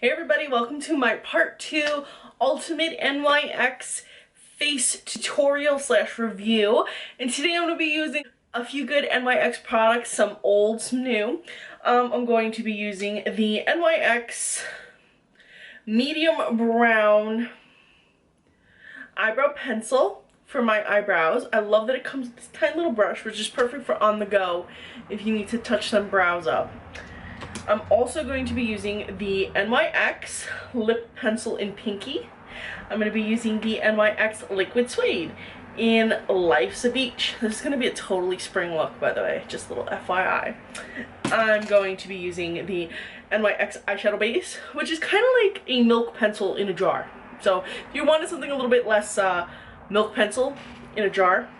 Hey everybody, welcome to my part 2 Ultimate NYX face tutorial slash review. And today I'm going to be using a few good NYX products, some old, some new. I'm going to be using the NYX medium brown eyebrow pencil for my eyebrows. I love that it comes with this tiny little brush, which is perfect for on the go if you need to touch some brows up. I'm also going to be using the NYX lip pencil in pinky. I'm going to be using the NYX liquid suede in Life's a Beach. This is going to be a totally spring look, by the way, just a little FYI. I'm going to be using the NYX eyeshadow base, which is kind of like a milk pencil in a jar. So if you wanted something a little bit less milk pencil in a jar,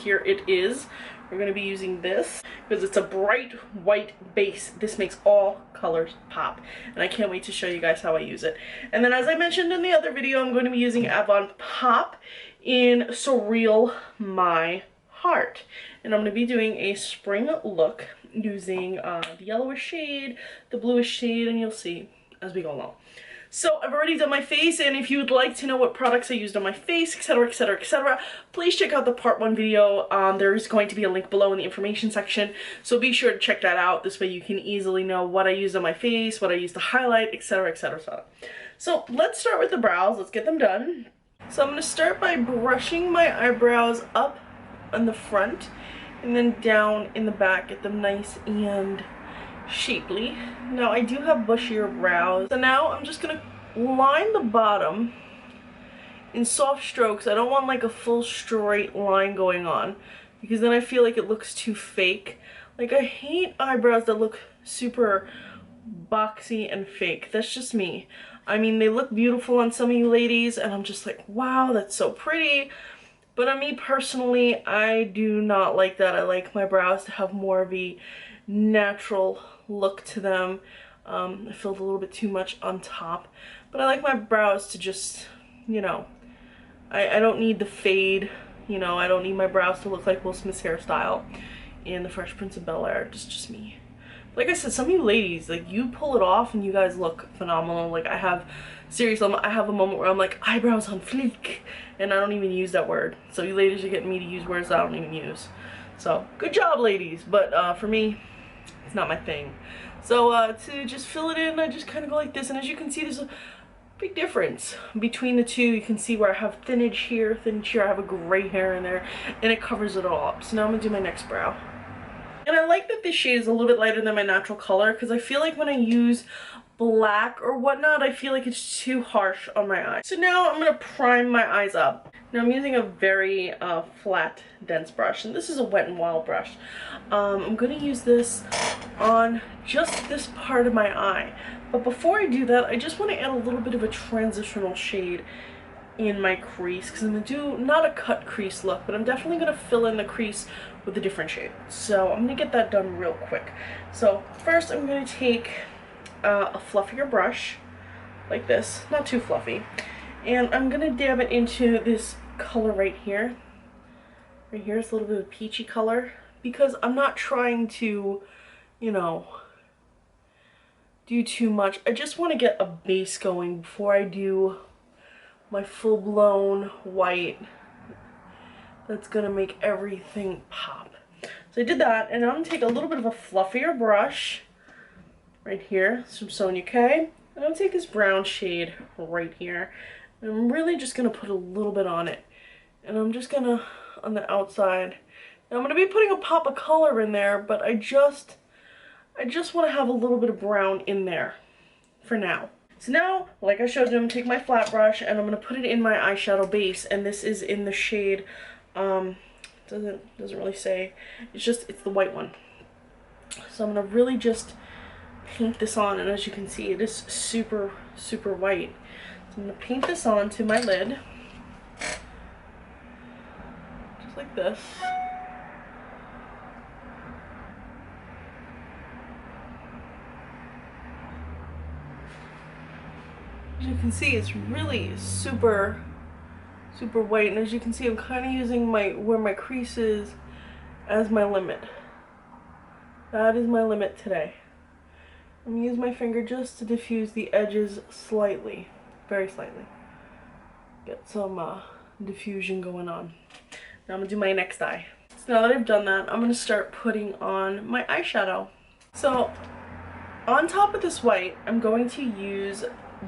here it is. We're going to be using this because it's a bright white base. This makes all colors pop, and I can't wait to show you guys how I use it. And then, as I mentioned in the other video, I'm going to be using Avant Pop in Surreal My Heart, and I'm going to be doing a spring look using the yellowish shade, the bluish shade, and you'll see as we go along. So I've already done my face, and if you would like to know what products I used on my face, etc, etc, etc, please check out the part 1 video. There is going to be a link below in the information section, so be sure to check that out. This way you can easily know what I used on my face, what I used to highlight, etc, etc, etc. So let's start with the brows. Let's get them done. So I'm going to start by brushing my eyebrows up on the front and then down in the back, get them nice and shapely. Now I do have bushier brows, so now I'm just gonna line the bottom in soft strokes. I don't want like a full straight line going on because then I feel like it looks too fake. Like, I hate eyebrows that look super boxy and fake. That's just me. I mean, they look beautiful on some of you ladies and I'm just like, wow, that's so pretty. But on me personally, I do not like that. I like my brows to have more of a natural look to them. I filled a little bit too much on top, but I like my brows to just, you know, I don't need the fade, you know, I don't need my brows to look like Will Smith's hairstyle in The Fresh Prince of Bel-Air. Just me. Like I said, some of you ladies, like, you pull it off and you guys look phenomenal. Like, I have a moment where I'm like, eyebrows on fleek, and I don't even use that word. So you ladies are getting me to use words I don't even use. So good job, ladies, but for me, it's not my thing. So to just fill it in, I just kind of go like this, and as you can see, there's a big difference between the two. You can see where I have thinage here, I have a gray hair in there, and it covers it all up. So now I'm gonna do my next brow. And I like that this shade is a little bit lighter than my natural color, because I feel like when I use black or whatnot, I feel like it's too harsh on my eyes. So now I'm gonna prime my eyes up. Now I'm using a very flat, dense brush, and this is a Wet n Wild brush. I'm gonna use this on just this part of my eye. But before I do that, I just want to add a little bit of a transitional shade in my crease, because I'm gonna do not a cut crease look, but I'm definitely gonna fill in the crease with a different shade. So I'm gonna get that done real quick. So first I'm gonna take a fluffier brush like this, not too fluffy, and I'm gonna dab it into this color right here. Right here, it's a little bit of a peachy color, because I'm not trying to, you know, do too much. I just want to get a base going before I do my full-blown white that's gonna make everything pop. So I did that, and I'm gonna take a little bit of a fluffier brush right here. It's from Sonia K. I'm gonna take this brown shade right here, and I'm really just gonna put a little bit on it, and I'm just gonna on the outside. Now I'm gonna be putting a pop of color in there, but I just want to have a little bit of brown in there for now. So now, like I showed you, I'm gonna take my flat brush and I'm gonna put it in my eyeshadow base, and this is in the shade doesn't really say, it's the white one. So I'm gonna really just paint this on, and as you can see, it is super white. So I'm gonna paint this on to my lid just like this. As you can see, it's really super white, and as you can see, I'm kind of using where my crease is as my limit. That is my limit today. I'm going to use my finger just to diffuse the edges slightly, very slightly. Get some diffusion going on. Now I'm going to do my next eye. So now that I've done that, I'm going to start putting on my eyeshadow. So on top of this white, I'm going to use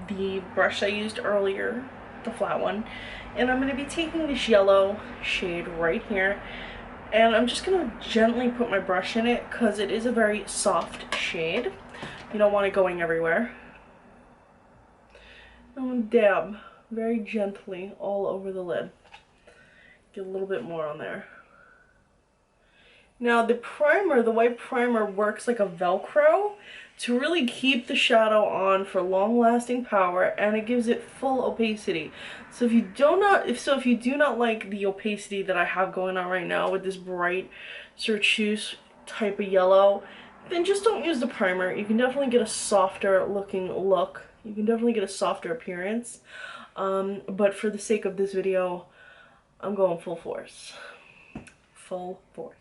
the brush I used earlier, the flat one, and I'm going to be taking this yellow shade right here, and I'm just going to gently put my brush in it because it is a very soft shade. You don't want it going everywhere. I'm going to dab very gently all over the lid. Get a little bit more on there. Now the primer, the white primer, works like a Velcro to really keep the shadow on for long-lasting power, and it gives it full opacity. So if you do not like the opacity that I have going on right now with this bright chartreuse type of yellow, then just don't use the primer. You can definitely get a softer looking look. You can definitely get a softer appearance. But for the sake of this video, I'm going full force. Full force.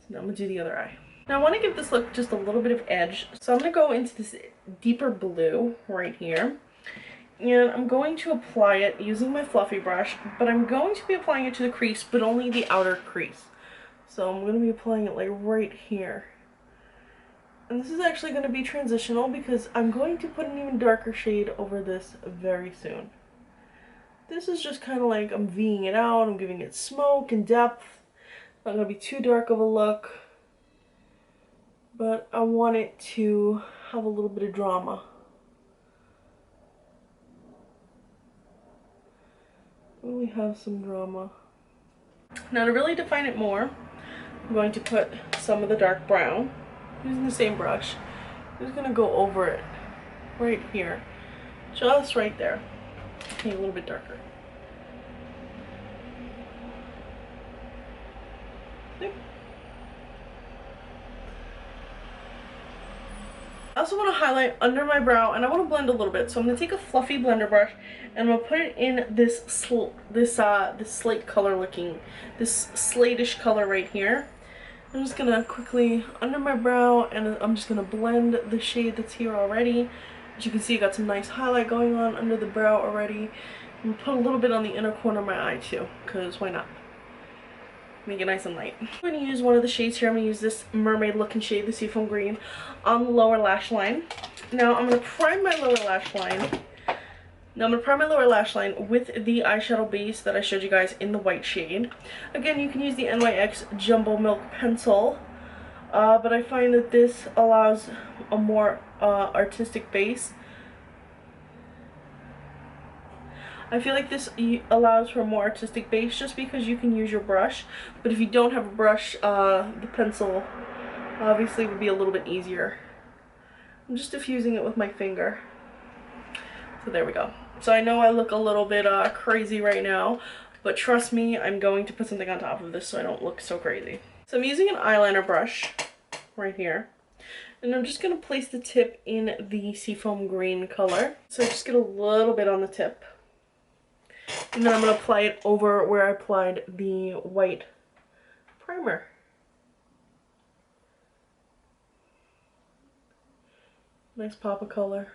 So now I'm going to do the other eye. Now I want to give this look just a little bit of edge. So I'm going to go into this deeper blue right here. And I'm going to apply it using my fluffy brush. But I'm going to be applying it to the crease, but only the outer crease. So I'm going to be applying it like right here. And this is actually going to be transitional because I'm going to put an even darker shade over this very soon. This is just kind of like I'm V'ing it out, I'm giving it smoke and depth. Not going to be too dark of a look, but I want it to have a little bit of drama. Really have some drama. Now to really define it more, I'm going to put some of the dark brown, using the same brush. I'm just going to go over it right here, just right there. Okay, a little bit darker. I also want to highlight under my brow, and I want to blend a little bit. So I'm going to take a fluffy blender brush and I'm going to put it in this slate color looking, this slate-ish color right here. I'm just going to quickly under my brow, and I'm just going to blend the shade that's here already. As you can see, I got some nice highlight going on under the brow already. I'm going to put a little bit on the inner corner of my eye too, because why not? Make it nice and light. I'm going to use one of the shades here. I'm going to use this mermaid looking shade, the seafoam green, on the lower lash line. Now I'm going to prime my lower lash line. With the eyeshadow base that I showed you guys in the white shade. Again, you can use the NYX Jumbo Milk Pencil, but I find that this allows a more artistic base. I feel like this allows for a more artistic base just because you can use your brush, but if you don't have a brush, the pencil obviously would be a little bit easier. I'm just diffusing it with my finger. So there we go. So I know I look a little bit crazy right now, but trust me, I'm going to put something on top of this so I don't look so crazy. So I'm using an eyeliner brush right here, and I'm just going to place the tip in the seafoam green color. So I just get a little bit on the tip. And then I'm going to apply it over where I applied the white primer. Nice pop of color.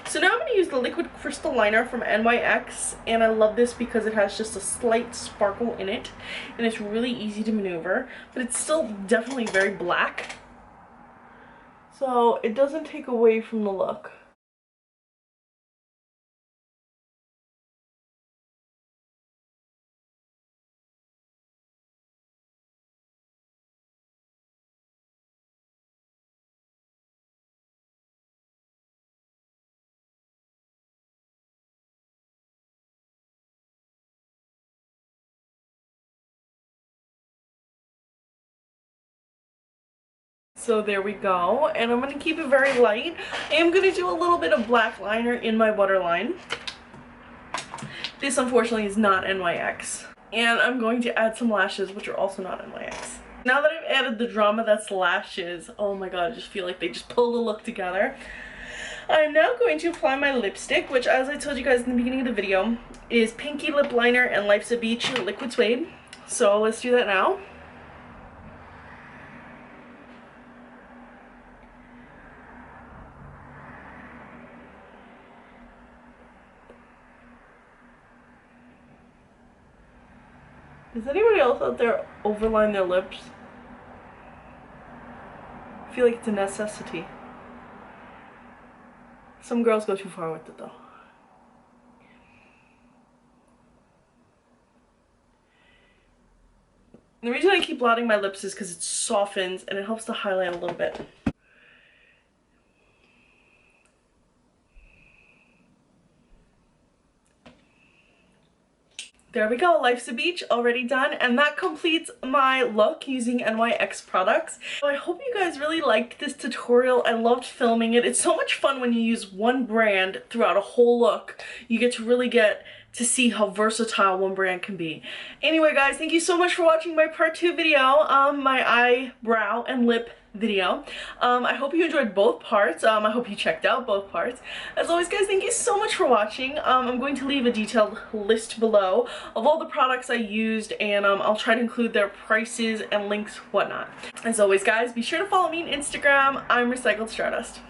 So now I'm going to use the liquid crystal liner from NYX, and I love this because it has just a slight sparkle in it, and it's really easy to maneuver, but it's still definitely very black. So it doesn't take away from the look. So there we go, and I'm going to keep it very light. I am going to do a little bit of black liner in my waterline. This unfortunately is not NYX. And I'm going to add some lashes, which are also not NYX. Now that I've added the drama that's lashes, oh my god, I just feel like they just pull the look together. I'm now going to apply my lipstick, which, as I told you guys in the beginning of the video, is Pinky Lip Liner and Life's a Beach Liquid Suede. So let's do that now. Does anybody else out there overline their lips? I feel like it's a necessity. Some girls go too far with it though. The reason I keep blotting my lips is because it softens and it helps to highlight a little bit. There we go, Life's a Beach already done, and that completes my look using NYX products. So I hope you guys really liked this tutorial. I loved filming it. It's so much fun when you use one brand throughout a whole look. You get to really get to see how versatile one brand can be. Anyway guys, thank you so much for watching my part 2 video, my eyebrow and lip video. I hope you enjoyed both parts. I hope you checked out both parts. As always guys, thank you so much for watching. I'm going to leave a detailed list below of all the products I used, and I'll try to include their prices and links, whatnot. As always guys, be sure to follow me on Instagram. I'm Recycled Stardust.